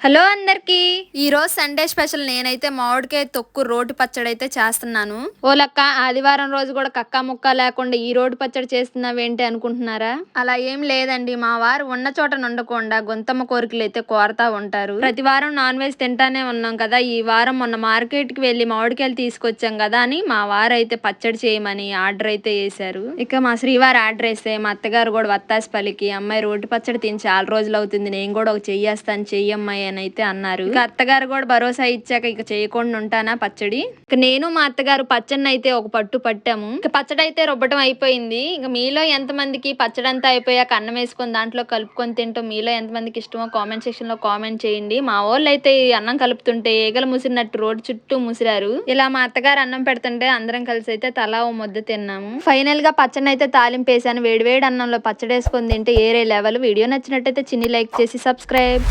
Hello అందరికి. ఈ రోజు సండే స్పెషల్ నేనైతే మామిడికాయ తొక్కు రోటి పచ్చడి అయితే చేస్తున్నాను. ఓ లక్క, ఆదివారం రోజు కూడా కక్క ముక్క లేకుండా ఈ రోటి పచ్చడి చేస్తున్నావేంటి అనుకుంటున్నారా? అలా ఏం లేదండి, మా వారు ఉన్న చోట నుండకుండా గొంతమ్మ కోరికలు అయితే కోరతా ఉంటారు. ప్రతి వారం నాన్ వెజ్ తింటానే ఉన్నాం కదా. ఈ వారం మొన్న మార్కెట్ కి వెళ్లి మామిడికాయలు తీసుకొచ్చాం కదా అని మా వారు అయితే పచ్చడి చేయమని ఆర్డర్ అయితే వేశారు. ఇక మా శ్రీవారు ఆర్డర్ వేస్తే మా అత్తగారు కూడా వత్తాసి పలికి, అమ్మాయి రోటి పచ్చడి తిని చాలా రోజులు అవుతుంది, నేను కూడా ఒక చెయ్యేస్తాను, చెయ్యమ్మాయి అని అయితే అన్నారు. ఇక అత్తగారు కూడా భరోసా ఇచ్చాక ఇక చేయకుండా ఉంటానా పచ్చడి. ఇక నేను మా అత్తగారు పచ్చడిని అయితే ఒక పట్టు పట్టాము. ఇక పచ్చడి అయితే రుబ్బటం అయిపోయింది. ఇక మీలో ఎంత మందికి పచ్చడి అంతా అయిపోయాక అన్నం వేసుకొని దాంట్లో కలుపుకొని తింటాం మీలో ఎంత మందికి ఇష్టమో కామెంట్ సెక్షన్ లో కామెంట్ చేయండి. మా వాళ్ళు అయితే ఈ అన్నం కలుపుతుంటే ఈగలు ముసిరినట్టు రోడ్డు చుట్టూ ముసిరారు. ఇలా మా అత్తగారు అన్నం పెడుతుంటే అందరం కలిసి అయితే తలా ఓ ముద్ద తిన్నాము. ఫైనల్ గా పచ్చడిని అయితే తాలింపేసాను. వేడివేడి అన్నంలో పచ్చడి వేసుకొని తింటే ఏరే లెవెల్. వీడియో నచ్చినట్టయితే చిన్ని లైక్ చేసి సబ్స్క్రైబ్.